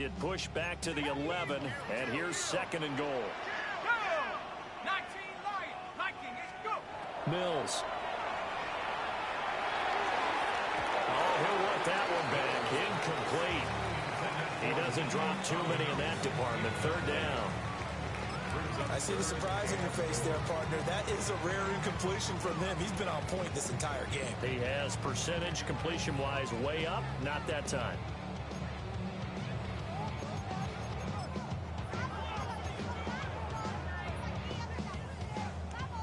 It pushed back to the 11, and here's 2nd and goal. Mills. Oh, he'll want that one back. Incomplete. He doesn't drop too many in that department. 3rd down. I see the surprise in your face there, partner. That is a rare incompletion from him. He's been on point this entire game. He has percentage completion-wise way up. Not that time.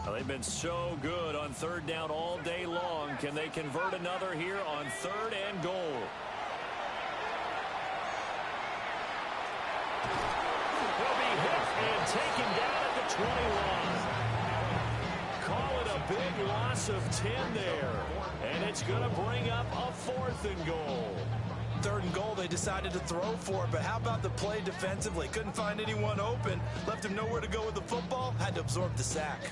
Well, they've been so good on 3rd down all day long. Can they convert another here on 3rd and goal? He'll be hit and taken down at the 21. Call it a big loss of 10 there. And it's going to bring up a 4th and goal. 3rd and goal, they decided to throw for it, but how about the play defensively? Couldn't find anyone open, left him nowhere to go with the football, had to absorb the sack.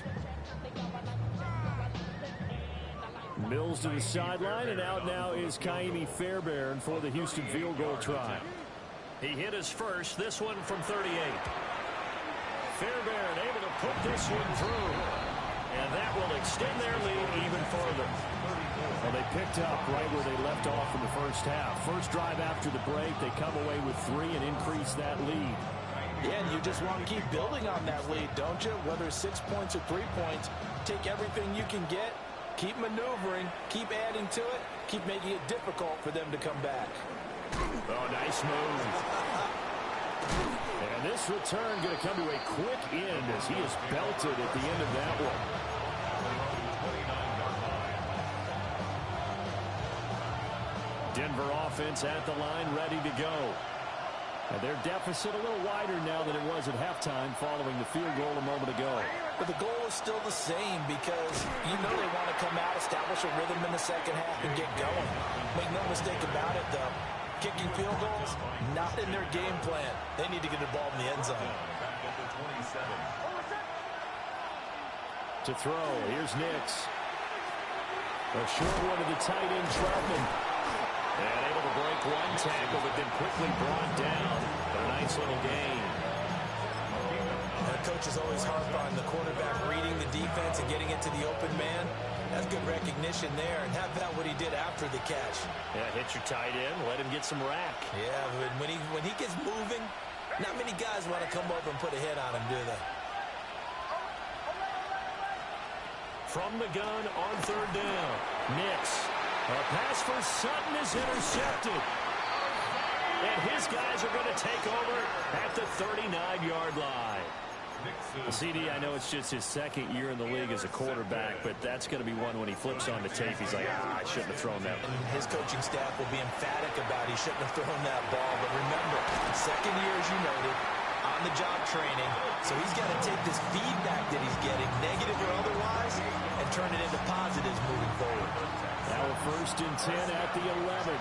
Mills to the sideline, and out now is Kaimi Fairbairn for the Houston field goal try. He hit his first, this one from 38. Fairbairn able to put this one through, and that will extend their lead even further. Well, they picked up right where they left off in the first half. First drive after the break, they come away with 3 and increase that lead. Yeah, and you just want to keep building on that lead, don't you? Whether it's 6 points or 3 points, take everything you can get, keep maneuvering, keep adding to it, keep making it difficult for them to come back. Oh, nice move. And this return going to come to a quick end as he is belted at the end of that one. Denver offense at the line, ready to go. And their deficit a little wider now than it was at halftime following the field goal a moment ago. But the goal is still the same because you know they want to come out, establish a rhythm in the second half, and get going. Make no mistake about it, though. Kicking field goals, not in their game plan. They need to get the ball in the end zone. To throw, here's Nix. A short one to the tight end, Troutman. And able to break one tackle, but then quickly brought down. But a nice little gain. The coaches always harp on the quarterback reading the defense and getting it to the open man. That's good recognition there. And how about what he did after the catch? Yeah, hit your tight end, let him get some rack. Yeah, but when he gets moving, not many guys want to come over and put a hit on him, do they? From the gun on 3rd down. Nix. A pass for Sutton is intercepted. And his guys are going to take over at the 39-yard line. CD, I know it's just his 2nd year in the league as a quarterback, but that's going to be one when he flips on the tape. He's like, I shouldn't have thrown that. And his coaching staff will be emphatic about he shouldn't have thrown that ball. But remember, 2nd year, as you noted, on-the-job training. So he's got to take this feedback that he's getting, negative or otherwise, and turn it into positives moving forward. Now a 1st and 10 at the 11.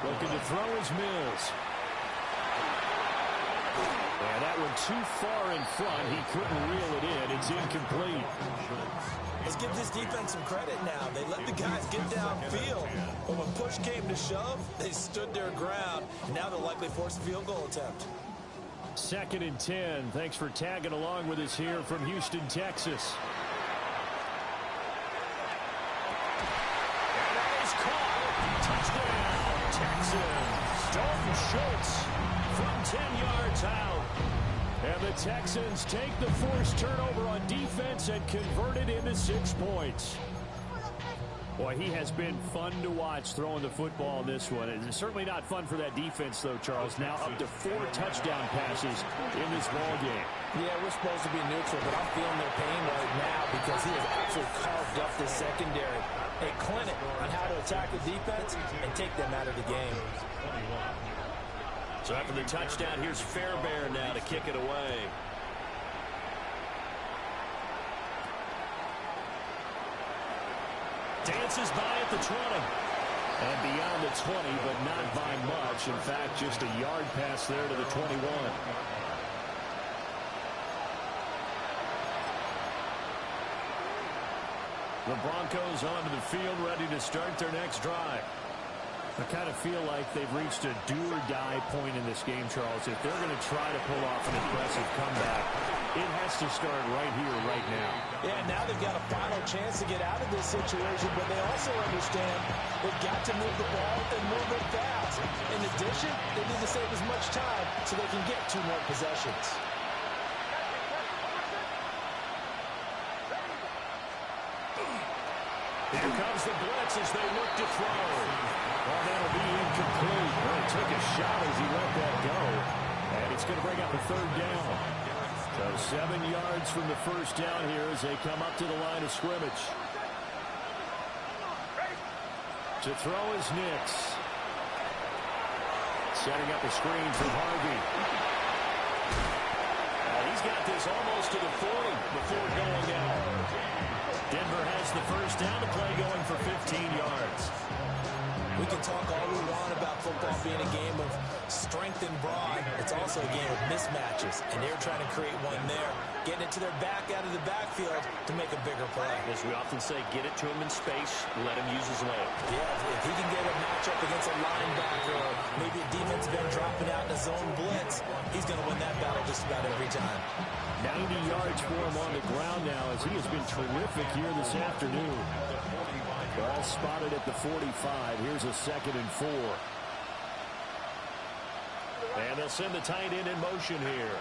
Looking to throw is Mills. And that one too far in front. He couldn't reel it in. It's incomplete. Let's give this defense some credit now. They let the guys get downfield. But when push came to shove, they stood their ground. And now they'll likely force a field goal attempt. 2nd and 10. Thanks for tagging along with us here from Houston, Texas. And that is caught. Touchdown, Texans. Dalton Schultz from 10 yards out. And the Texans take the forced turnover on defense and convert it into 6 points. Boy, he has been fun to watch throwing the football in this one. It's certainly not fun for that defense, though, Charles. Now up to 4 touchdown passes in this ball game. Yeah, we're supposed to be neutral, but I'm feeling their pain right now because he has absolutely carved up this secondary. A clinic on how to attack the defense and take them out of the game. So after the touchdown, here's Fairbairn now to kick it away. Dances by at the 20. And beyond the 20, but not by much. In fact, just a yard pass there to the 21. The Broncos onto the field, ready to start their next drive. I kind of feel like they've reached a do-or-die point in this game, Charles. If they're going to try to pull off an impressive comeback, it has to start right here, right now. Yeah, now they've got a final chance to get out of this situation, but they also understand they've got to move the ball and move it fast. In addition, they need to save as much time so they can get 2 more possessions. Here comes the blitz as they look to throw. Oh, that'll be incomplete. Well, he took a shot as he let that go. And it's going to bring up a 3rd down. So 7 yards from the first down here as they come up to the line of scrimmage. To throw is Nix. Setting up a screen for Harvey. He's got this almost to the 40 before going out. Denver has the first down to play, going for 15 yards. We can talk all we want about football being a game of strength and broad. It's also a game of mismatches, and they're trying to create one there, getting it to their back out of the backfield to make a bigger play. As we often say, get it to him in space, let him use his leg. Yeah, if he can get a matchup against a linebacker or maybe a defensive end dropping out in a zone blitz, he's going to win that battle just about every time. 90 yards for him on the ground now as he has been terrific here this afternoon. Ball spotted at the 45. Here's a 2nd and 4. And they'll send the tight end in motion here.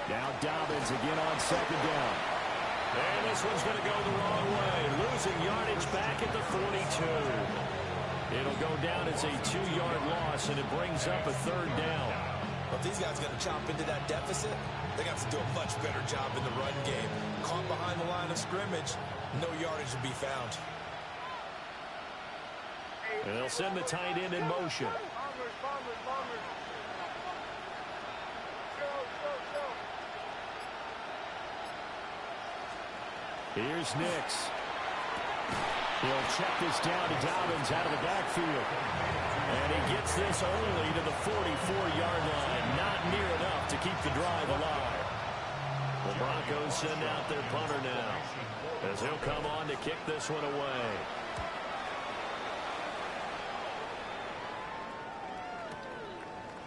Now Dobbins again on 2nd down. And this one's going to go the wrong way. Losing yardage back at the 42. It'll go down as a 2-yard loss, and it brings up a 3rd down. But these guys got to chop into that deficit. They got to do a much better job in the run game. Caught behind the line of scrimmage, no yardage to be found. And they'll send the tight end in motion. Here's Nix. He'll check this down to Dobbins out of the backfield. And he gets this only to the 44-yard line. Not near enough to keep the drive alive. The Broncos send out their punter now, as he'll come on to kick this one away.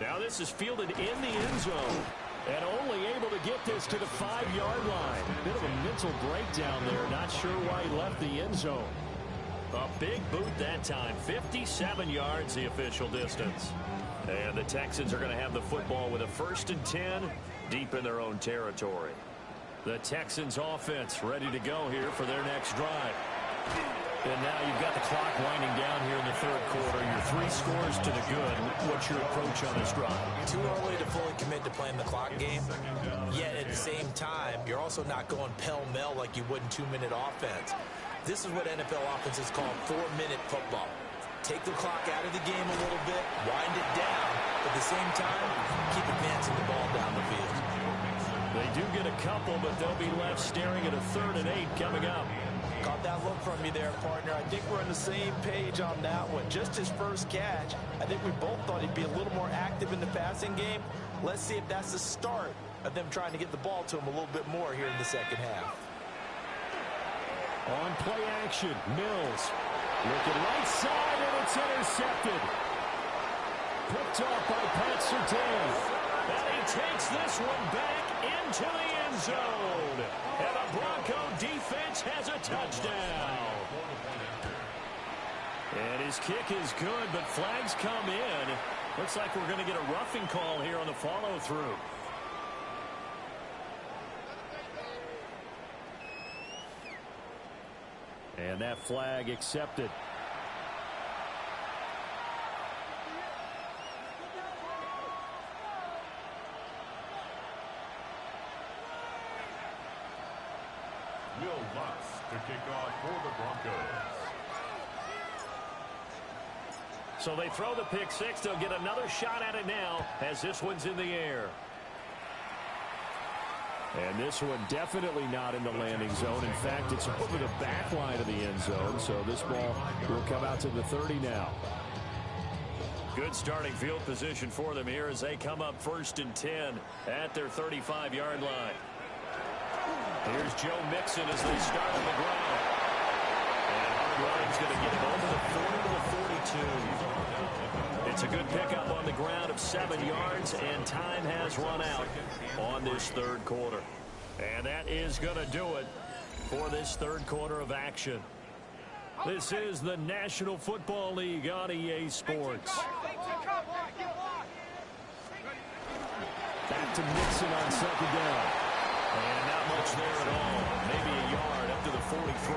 Now this is fielded in the end zone. And only able to get this to the 5-yard line. Bit of a mental breakdown there. Not sure why he left the end zone. A big boot that time. 57 yards the official distance. And the Texans are going to have the football with a 1st and 10 deep in their own territory. The Texans offense ready to go here for their next drive. And now you've got the clock winding down here in the 3rd quarter. You're 3 scores to the good. What's your approach on this drive? Too early to fully commit to playing the clock game. Yet at the same time, you're also not going pell-mell like you would in 2-minute offense. This is what NFL offenses call 4-minute football. Take the clock out of the game a little bit, wind it down. At the same time, keep advancing the ball down the field. They do get a couple, but they'll be left staring at a 3rd and 8 coming up. Got that look from you there, partner. I think we're on the same page on that one. Just his first catch. I think we both thought he'd be a little more active in the passing game. Let's see if that's the start of them trying to get the ball to him a little bit more here in the 2nd half. On play action, Mills. Looking right side, and it's intercepted. Picked off by Pat Surtain. And he takes this one back into the end zone. And the Bronco defense has a touchdown. And his kick is good, but flags come in. Looks like we're going to get a roughing call here on the follow-through. And that flag accepted. Will Lutz to kick off for the Broncos. So they throw the pick six. They'll get another shot at it now as this one's in the air. And this one definitely not in the landing zone. In fact, it's over the back line of the end zone. So this ball will come out to the 30 now. Good starting field position for them here as they come up 1st and 10 at their 35-yard line. Here's Joe Mixon as they start on the ground. And Hardline's going to get him over the 40 to the 42. It's a good pickup on the ground of 7 yards, and time has run out on this third quarter. And that is going to do it for this third quarter of action. This is the National Football League on EA Sports. Back to Mixon on second down. And not much there at all. Maybe a yard up to the 43.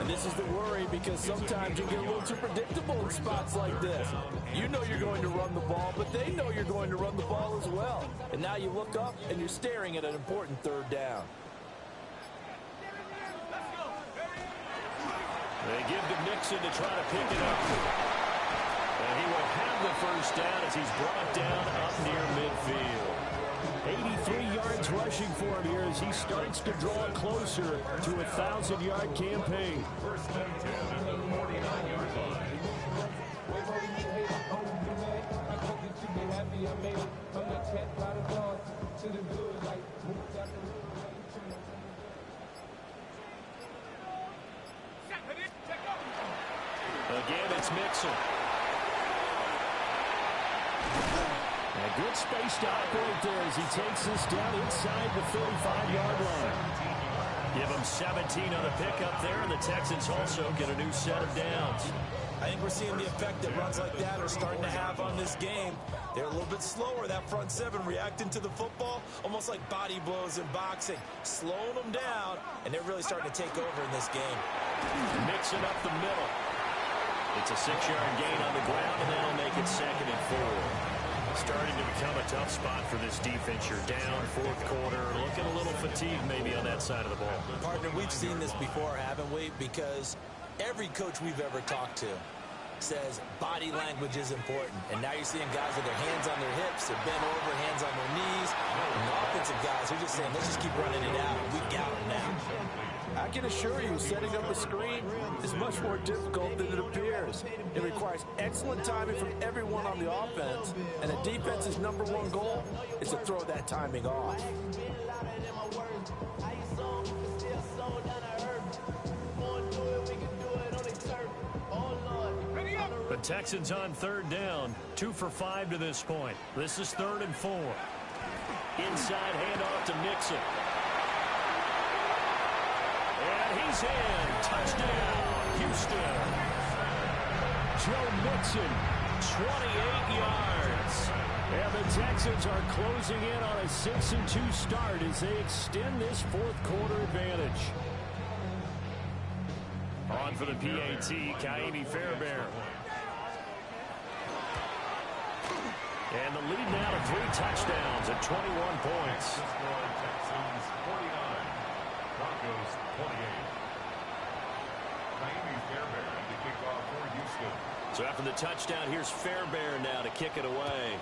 And this is the worry, because sometimes you get a little too predictable in spots like this. You know you're going to run the ball, but they know you're going to run the ball as well. And now you look up and you're staring at an important third down. They give to Mixon to try to pick it up. And he will have the first down as he's brought down up near midfield. 83 yards rushing for him here as he starts to draw closer to a 1,000-yard campaign. First and 10 at the 49-yard line. Again, it's Mixon. A good space to operate there as he takes this down inside the 35-yard line. Give him 17 on the pickup there, and the Texans also get a new set of downs. I think we're seeing the effect that runs like that are starting to have on this game. They're a little bit slower, that front seven, reacting to the football, almost like body blows in boxing, slowing them down, and they're really starting to take over in this game. Mixing up the middle. It's a 6-yard gain on the ground, and that'll make it 2nd and 4. Starting to become a tough spot for this defense. You're down, fourth quarter, looking a little fatigued maybe on that side of the ball. Partner, we've seen this before, haven't we? Because every coach we've ever talked to says body language is important. And now you're seeing guys with their hands on their hips, they're bent over, hands on their knees. And the offensive guys are just saying, let's just keep running it out. We got them now. I can assure you, setting up a screen is much more difficult than it appears. It requires excellent timing from everyone on the offense, and the defense's #1 goal is to throw that timing off. The Texans on third down, 2 for 5 to this point. This is 3rd and 4. Inside handoff to Mixon. And he's in. Touchdown, Houston. Joe Mixon, 28 yards. And the Texans are closing in on a 6-2 start as they extend this fourth quarter advantage. On for the PAT, Kaimi Fairbairn. And the lead now to 3 touchdowns at 21 points. Texans 49, Broncos 28. Kaimi Fairbairn to kick off for Houston. So after the touchdown, here's Fairbairn now to kick it away.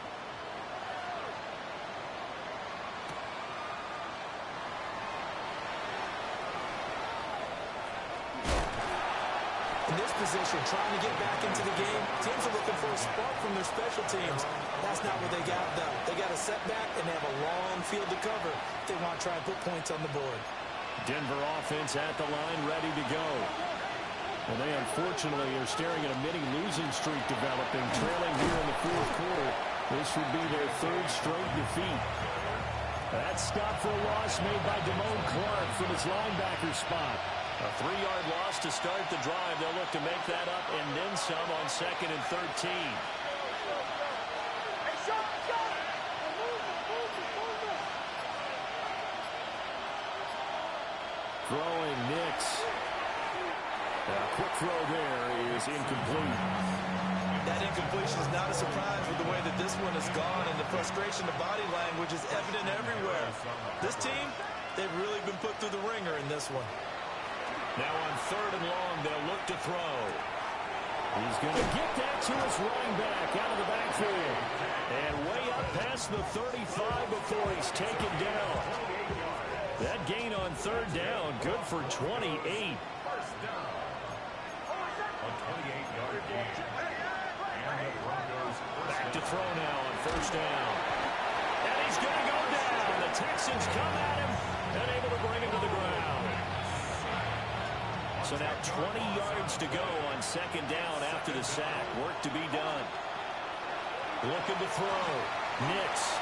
In this position, trying to get back into the game, teams are looking for a spark from their special teams. That's not what they got, though. They got a setback, and they have a long field to cover if they want to try and put points on the board. Denver offense at the line, ready to go. Well, they unfortunately are staring at a mini losing streak developing, trailing here in the fourth quarter. This would be their 3rd straight defeat. That stop for a loss made by Damone Clark from his linebacker spot. A 3-yard loss to start the drive. They'll look to make that up and then some on 2nd and 13. Throwing Nix. A quick throw there is incomplete. That incompletion is not a surprise with the way that this one has gone, and the frustration, the body language is evident everywhere. This team, they've really been put through the ringer in this one. Now on 3rd and long, they'll look to throw. He's going to get that to his running back out of the backfield. And way up past the 35 before he's taken down. That gain on 3rd down, good for 28. First down. A 28-yard gain. And the Broncos Back to throw now on 1st down. And he's going to go down. The Texans come at him, and able to bring him to the ground. So now 20 yards to go on second down after the sack. Work to be done. Looking to throw. Nix.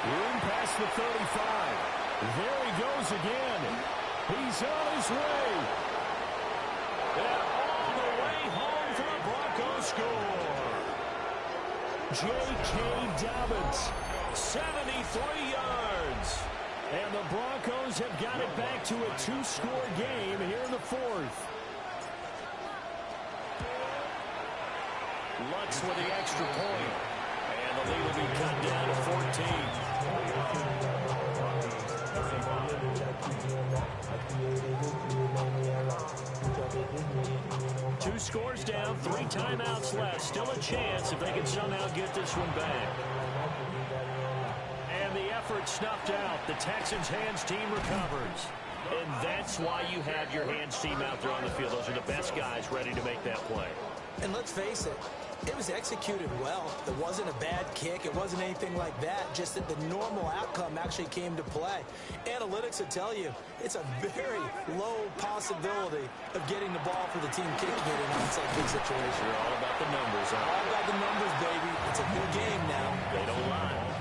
Room past the 35. There he goes again. He's on his way. And all the way home for the Broncos score. J.K. Dobbins, 73 yards. And the Broncos have got it back to a 2-score game here in the fourth. Lutz with the extra point. And the lead will be cut down to 14. 2 scores down, 3 timeouts left. Still a chance if they can somehow get this one back. And the effort snuffed out. The Texans' hands team recovers. And that's why you have your hands team out there on the field. Those are the best guys ready to make that play. And let's face it, it was executed well. It wasn't a bad kick. It wasn't anything like that. Just that the normal outcome actually came to play. Analytics will tell you it's a very low possibility of getting the ball for the team kicking it in an onside kick situation. You're all about the numbers, huh? All about the numbers, baby. It's a new game now. They don't lie.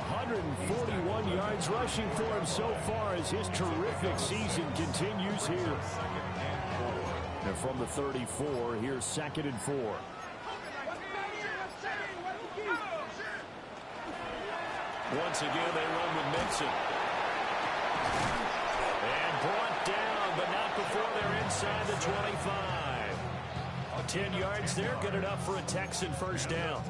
141 yards rushing for him so far as his terrific season continues here. And from the 34, here's 2nd and 4. Once again, they run with Mixon. And brought down, but not before they're inside the 25. 10 yards there, good enough for a Texan first down.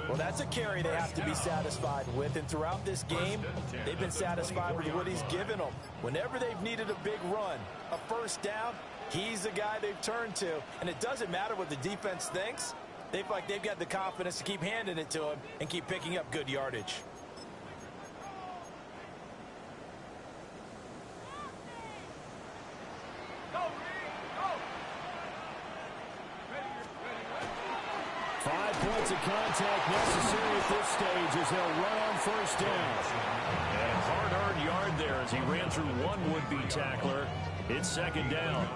Well, that's a carry they have to be satisfied with. And throughout this game, they've been satisfied with what he's given them. Whenever they've needed a big run, a first down, he's the guy they've turned to. And it doesn't matter what the defense thinks. They feel like they've got the confidence to keep handing it to him and keep picking up good yardage. Points of contact necessary at this stage as they'll run on first down. And hard-earned yard there as he ran through one would-be tackler. It's 2nd down.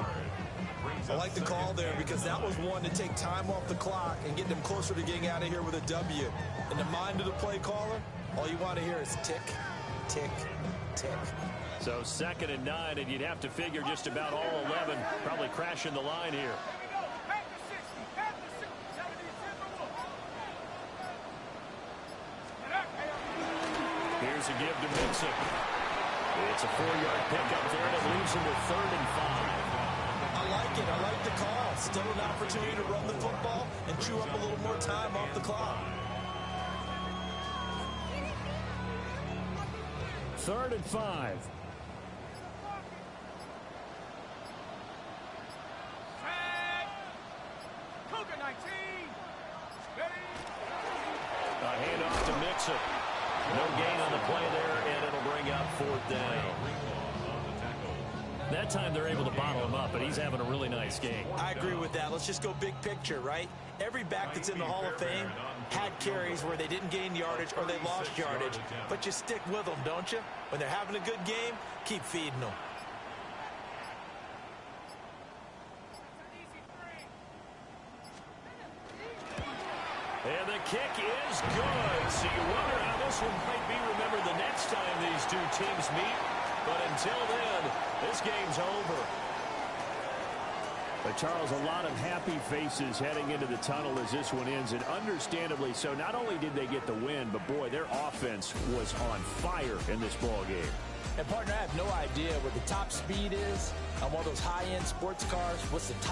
I like the call there because that was one to take time off the clock and get them closer to getting out of here with a W. In the mind of the play caller, all you want to hear is tick, tick, tick. So 2nd and 9, and you'd have to figure just about all 11 probably crashing the line here. Here's a give to Mixon. It's a 4-yard pickup there, and it leaves him with 3rd and 5. I like it. I like the call. Still an opportunity to run the football and chew up a little more time off the clock. 3rd and 5. A handoff to Mixon. No gain on the play there, and it'll bring up 4th down. That time they're able to bottle him up, but he's having a really nice game. I agree with that. Let's just go big picture, right? Every back that's in the Hall of Fame had carries where they didn't gain yardage or they lost yardage. But you stick with them, don't you? When they're having a good game, keep feeding them. And the kick is good. So you wonder how this one might be remembered the next time these two teams meet. But until then, this game's over. But, Charles, a lot of happy faces heading into the tunnel as this one ends, and understandably so. Not only did they get the win, but, boy, their offense was on fire in this ball game. And, partner, I have no idea what the top speed is on one of those high-end sports cars. What's the top